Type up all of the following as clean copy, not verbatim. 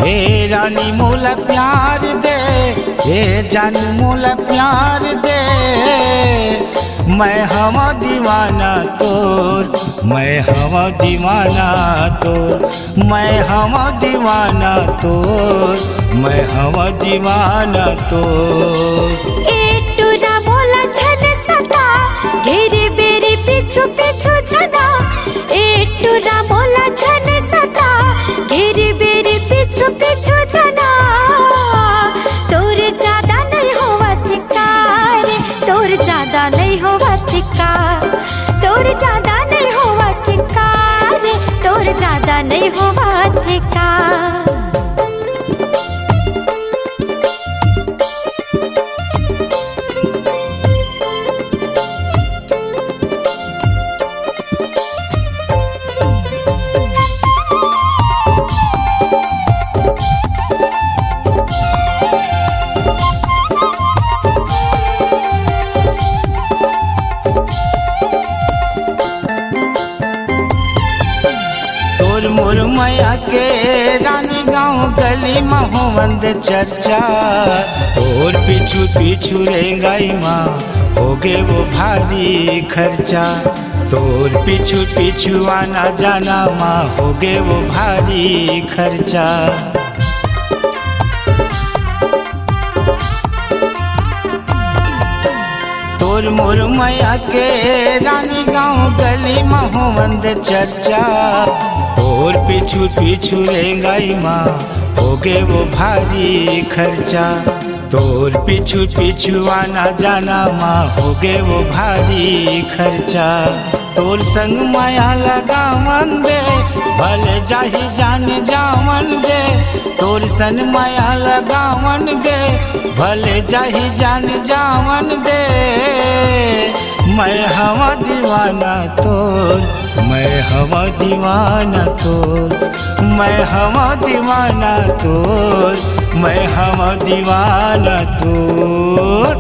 हे रानी मोला प्यार दे, हे जान मोला प्यार दे, मैं हम दीवाना तोर, मैं हम दीवाना तोर, मैं हम दीवाना तोर, मैं हम दीवाना तोर। ए टूरा बोला छन सदा घेरे बेरे पीछू पीछू छना, ए टूरा बोला छन सदा घेरे बेरे पीछू पीछू छना, तोर ज्यादा नहीं होवा थिकार, तोर ज्यादा नहीं होवा थिकार, तोर ज्यादा नहीं होवा थिकार, तोर ज्यादा नहीं होवा थिकार। मोर माया के रानी गाँव गली महोवंद चर्चा, तोर पीछू पीछू रेंगाई माँ होगे वो भारी खर्चा, तोर पीछू पीछू आना जाना माँ होगे वो भारी खर्चा। तोर मोर माया के रानी गाँव गली महोवंद चर्चा, तोर पीछू पीछू रेंगाई माँ होगे वो भारी खर्चा, तोर पीछू पीछू आना जाना माँ होगे वो भारी खर्चा। तोर संग माया लगा मन दे भले जाही जान जावन दे, तोर संग माया लगा मन दे भले जाही जान जावन दे, मैं हम दीवाना तोर, मैं हम दीवाना तोर, मैं हम दीवाना तोर, मैं हम दीवाना तोर।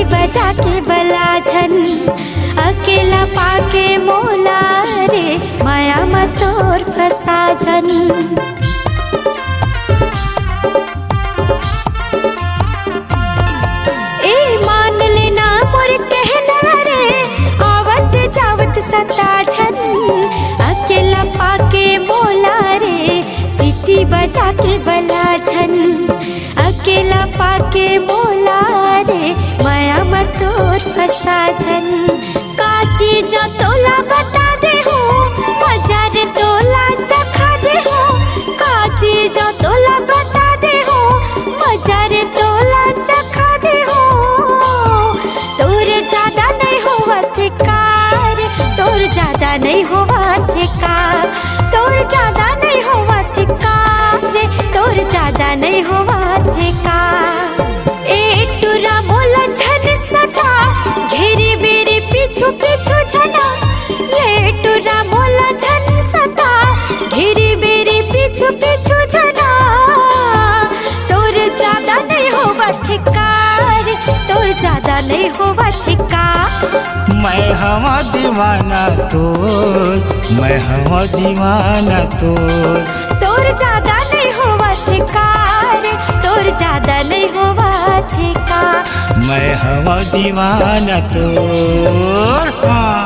बजा के बला झन अकेला पाके मोला रे, माया मत तोर फसा झन। ए मान लेना मोर कहना रे, आवत जावत सता झन अकेला पाके मोला रे, सीटी बजा के बला झन अकेला पाके मोला रे, माया मत तोर फसा झन। काची जा तोला बता दे हो, बाजार तोला चखा दे हो, काची जा तोला बता दे हो, बाजार तोला चखा दे हो, तोर ज्यादा नहीं होवा थिकार, तोर ज्यादा नहीं होवा थिकार, तोर ज्यादा नहीं होवा थिकार, तोर ज्यादा नहीं होवा थिकार। ए टूरा बोला झन सदा घेरे बेरे पीछू पीछू झना, ये टूरा बोला झन सदा घेरे बेरे पीछू पीछू झना, तोर ज्यादा नहीं होवा थिकार, तोर ज्यादा नहीं होवा थिकार। मैं हम दीवाना तोर, मैं हम दीवाना तोर, तोर ज्यादा नहीं होवा थिकार, तोर ज्यादा नहीं होवा थिकार, मैं हम दीवाना तोर। हाँ।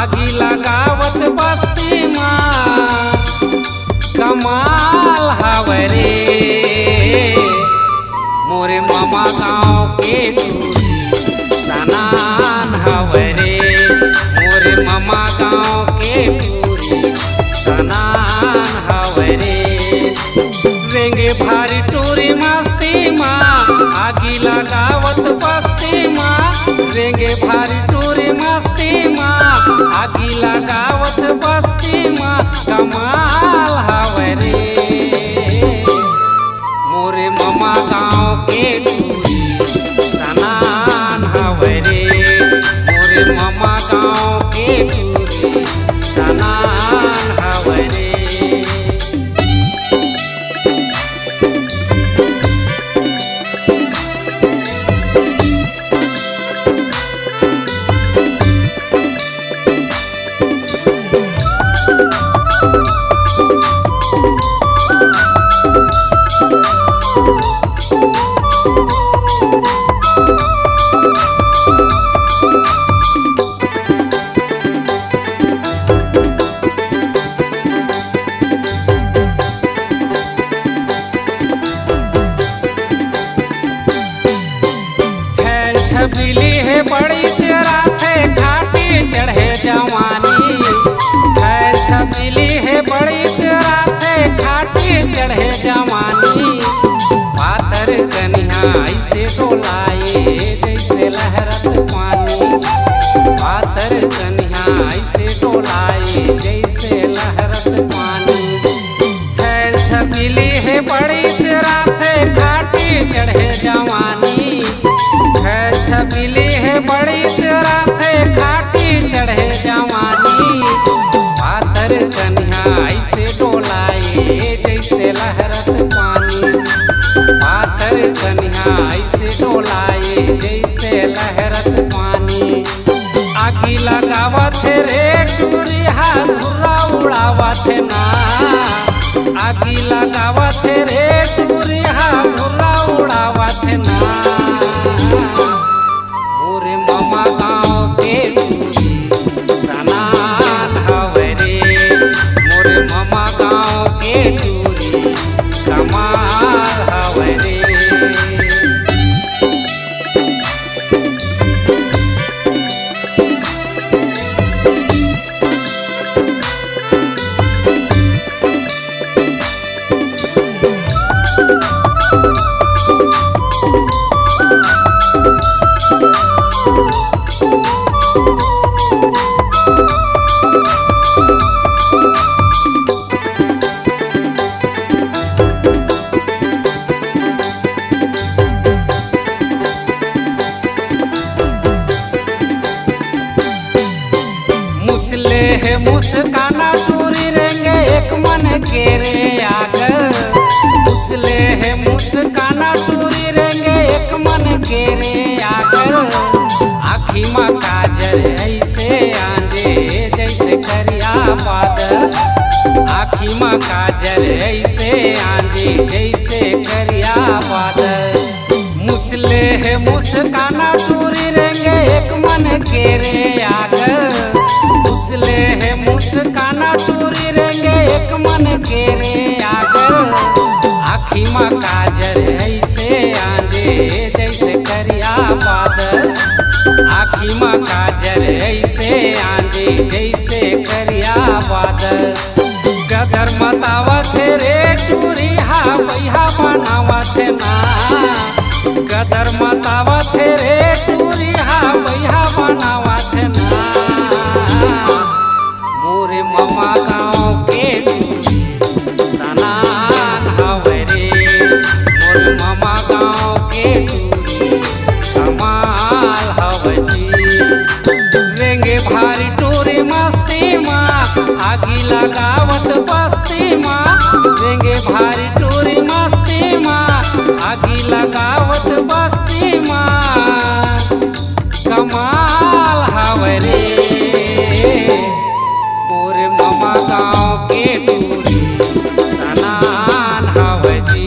आगी लगावत बस्ती माँ कमाल हवे रे। मोरे मामा गाँव के टूरी सनान हवे रे। मोरे मामा गाँव के टूरी सनान हवे रे। रेंगे भारी टूरी मस्ती माँ आगी लगावत बस्ती माँ। रेंगे भारी टूरी मस्ती माँ आगी लगावत बस्ती माँ कमाल हवे रे। मोरे मामा गाँव के टूरी सनान हवे रे। मोरे मामा गाँव के टूरी सनान हवे रे। छबीली है बड़ी तेरा थे घाटी चढ़े जवानी। छबीली है बड़ी तेरा थे घाटी चढ़े जवानी। पातर कन्या ऐसे डोलाए जैसे लहरत पानी। पातर कन्या ऐसे डोलाए जैसे लहरत पानी। छबीली है बड़ी तेरा थे घाटी चढ़े जवानी। छबीली है बड़ी तेरा थे घाटी चढ़े जवानी। पातर कन्या ऐसे डोलाए जैसे लहरत पानी। पातर कन्या ऐसे डोलाए जैसे लहरत पानी। आगी लगावत रे टूरी धुर्रा उड़ावत ना। आगी लगावत रे टूरी धुर्रा उड़ावत ना। मोरे मामा गाँव के टूरी सनान हवे रे। मोरे मामा गाँव के टूरी कमाल हवे रे। है मुस्काना टूरी रेंगे एक मन के रे आगर। उछले है मुस्काना टूरी रेंगे एक मन के रे आगर। आँखी में काजल ऐसे आंजे जैसे करिया बादल। आँखी में काजल ऐसे आंजे जैसे करिया बादल। मुछले है मुस्काना टूरी रेंगे एक मन के रे आगर। उछले है मुस्काना टूरी रेंगे एक मन के रे आगर। आँखी में काजल ऐसे आंजे जैसे करिया बादल। आँखी में काजल ऐसे आंजे जैसे करिया बादल। गदर मतावत रे टूरी बैहा बनावत ना। गदर मतावत रे टूरी बैहा बनावत ना। मोरे मामा गाँव के टूरी सनान हवे रे। मोरे मामा गाँव के टूरी कमाल हवे जी। रेंगे भारी टूरी मस्ती माँ आगी लगावत बस्ती माँ। रेंगे भारी टूरी मस्ती माँ आगी लगावत बस्ती माँ कमाल हवे रे। मोरे मामा गाँव के टूरी सनान हवे जी।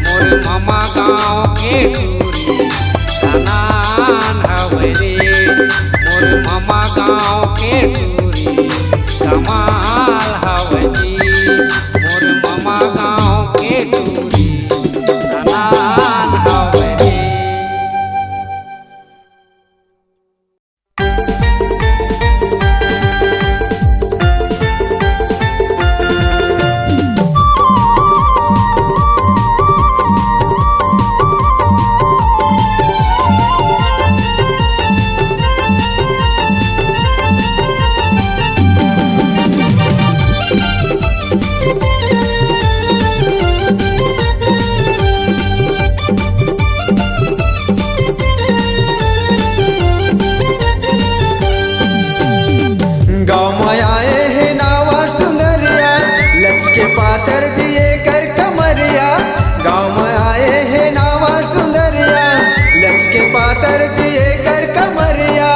मोरे मामा गाँव के टूरी सनान हवे रे। मोरे मामा गाँव के टूरी कमाल हवे जी। मोर मामा गाँव के टूरी सनान हवे जी। गाँव में आए हैं नावा सुंदरिया, लचके पातर जिए कर कमरिया। गाँव में आए हैं नावा सुंदरिया, लचके पातर जिए कर कमरिया।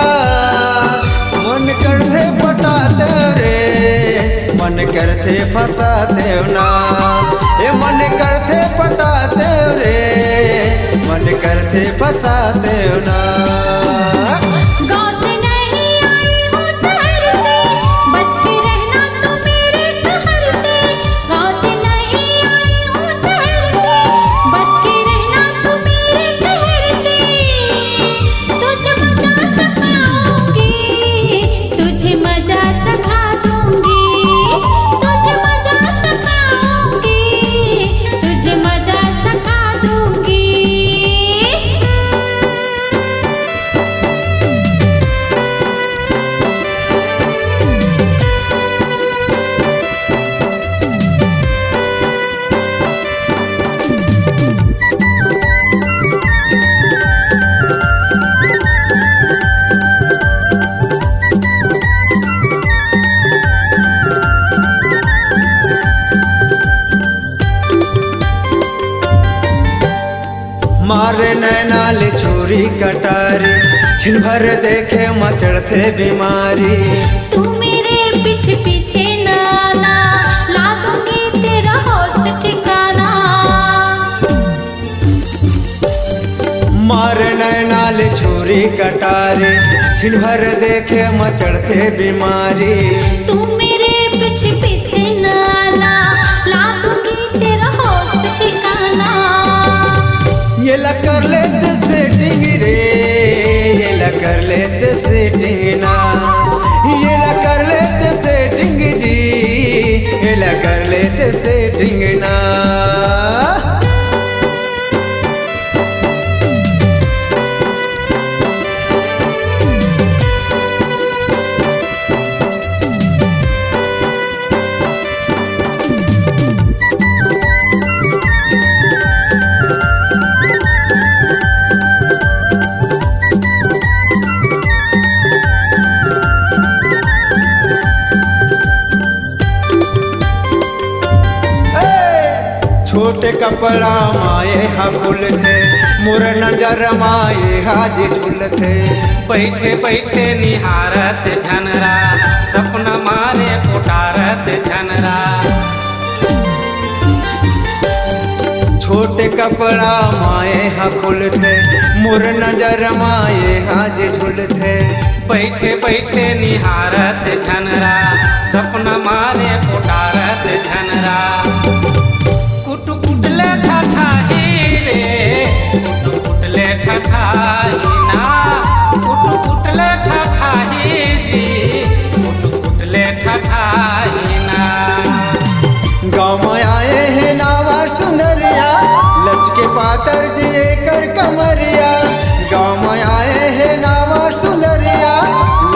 मन करते पटाते रे, मन करते फंसाते ना। ये मन करते पटाते रे, मन करते फंसाते ना। गाँव से नहीं आई हूँ शहर से, बच के रहना तो मेरे कहर से। गाँव से नहीं आई हूँ शहर से, बच के रहना तो मेरे कहर से। तुझे मजा चखाऊंगी, तुझे मजा चखा दूंगी। तुझे मजा चखाऊंगी, तुझे मजा चखा दूंगी। मारे नैनाल छुरी कटारी, छिन भर देखे मचड़ते बीमारी। तू मेरे पीछे पीछे ना आना, ला दूंगी तेरा होश ठिकाना। मारे नैनाल छुरी कटारी, छिन भर देखे मचड़ते बीमारी। तू मेरे पीछे पीछे ना आना, ला दूंगी तेरा होश ठिकाना। ये ला कर लेते सेटिंग रे, ये ला कर लेते सेटिंग ना। ये ला कर लेते सेटिंग जी, ये ला कर लेते सेटिंग ना। छोटे कपड़ा माए हकुल थे, मोर नजर माए हाज झुल थे। बैठे बैठे निहारत झनरा, सपना मारे पुकारत झनरा। छोटे कपड़ा माए हकुल थे, मोर नजर माए हाज झुल थे। बैठे बैठे निहारत झनरा, सपना मारे पुकारत झनरा। कुट कुटले ठठाही रे, कुट कुटले ठठाही ना। कुट कुटले ठठाही जी, कुट कुटले ठठाही ना। गाँव में आए हैं नावा सुंदरिया, लचके पातर जिए कर कमरिया। गाँव में आए हैं नावा सुंदरिया,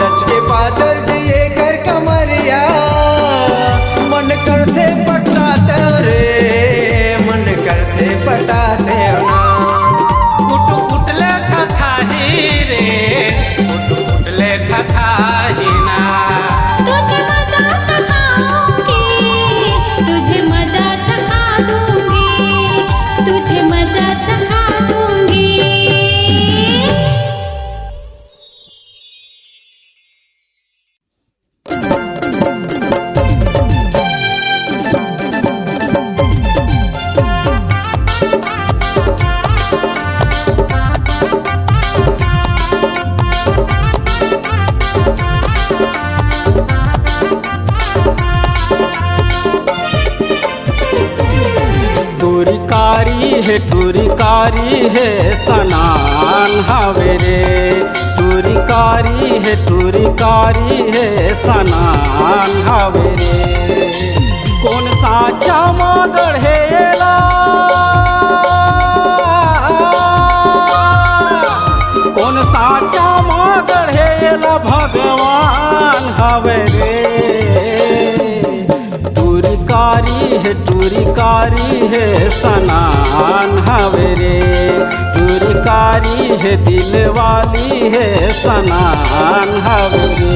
लचके पातर जिए कर कमरिया। मन करते पटाते रे, मन करते पटाते ना। कुट कुटले ठठा है टूरिकारी है सनान हवे रे, टूरिकारी है सनान हवे रे। कौन साचा गढ़ेला, कौन साचा गढ़ेला भगवान हवे रे। टूरिकारी है सनान हवे रे, टूरिकारी है दिल वाली है सनान हवे रे।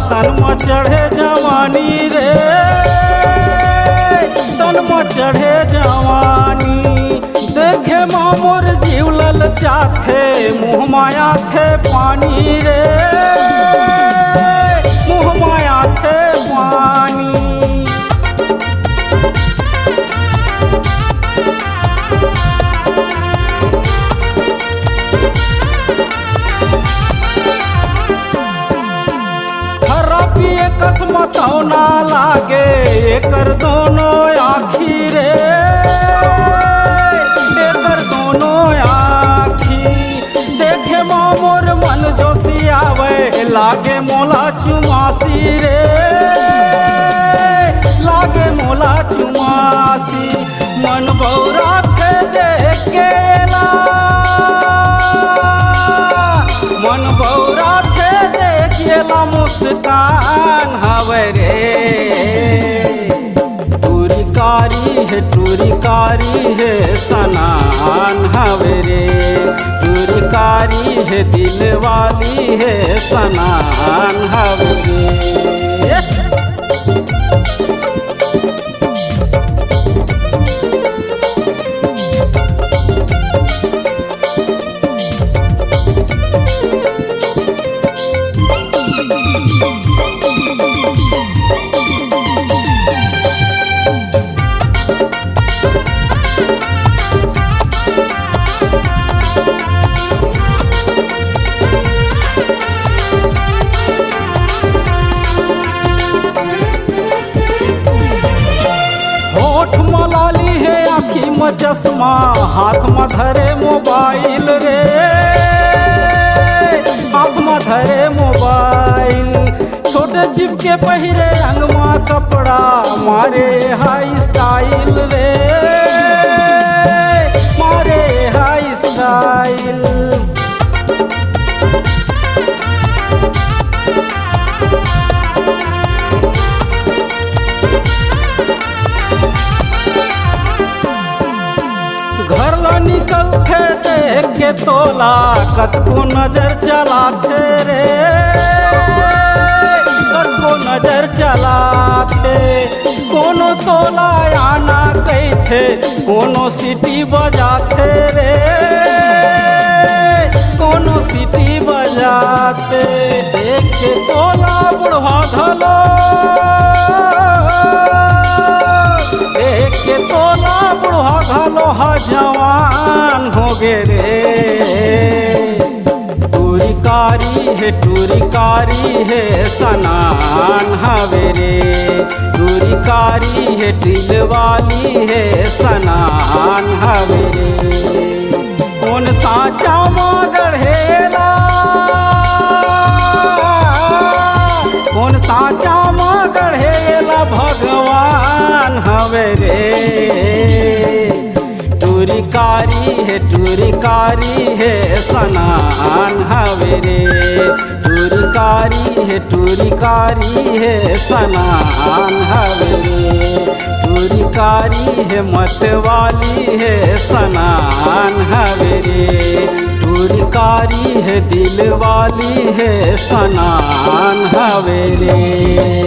तन में चढ़े जवानी रे, तन में चढ़े जवानी, देखे मोर जीव ललचाथे, मुँह माया थे पानी रे, मुँह माया थे पानी। कसमत ना लागे एकर दोनों आँखी रे, एकर दोनों आँखी, देखे मोर मन जोशी आवे, लागे मोला चुमासी रे, लागे मोला चुमासी। मन बौरा थे देखेला, मन बौरा थे देखेला मुस्कान हवे रे। टूरिकारी है सनान हवे रे, टूरिकारी है दिल वाली है सनान हवे रे। चश्मा हाथ में धरे मोबाइल रे, हाथ में धरे मोबाइल, छोटे चिप के पहिरे रंग में कपड़ा, मारे हाई स्टाइल रे, मारे हाई स्टाइल। घर ला निकलते देख के तोला, कतको नजर चलाते रे, कतको नजर चलाते। कोनो तोला आना कहते, कोनो सीटी बजाते रे, कोनो सीटी बजाते। देख के तोला बुढ़वा धलो, देख के तोला बुढ़वा घलो हा जवान हो गे रे। टूरिकारी है सनान हवे रे, टूरिकारी है दिल वाली है सनान हवे रे। कौन साचा गढ़ेला, कौन साचा गढ़ेला भगवान हवे रे। टूरिकारी है सनान हवे रे, टूरिकारी है सनान हवे रे। टूरिकारी है मतवाली है सनान हवे रे, टूरिकारी है दिल वाली है सनान हवे रे।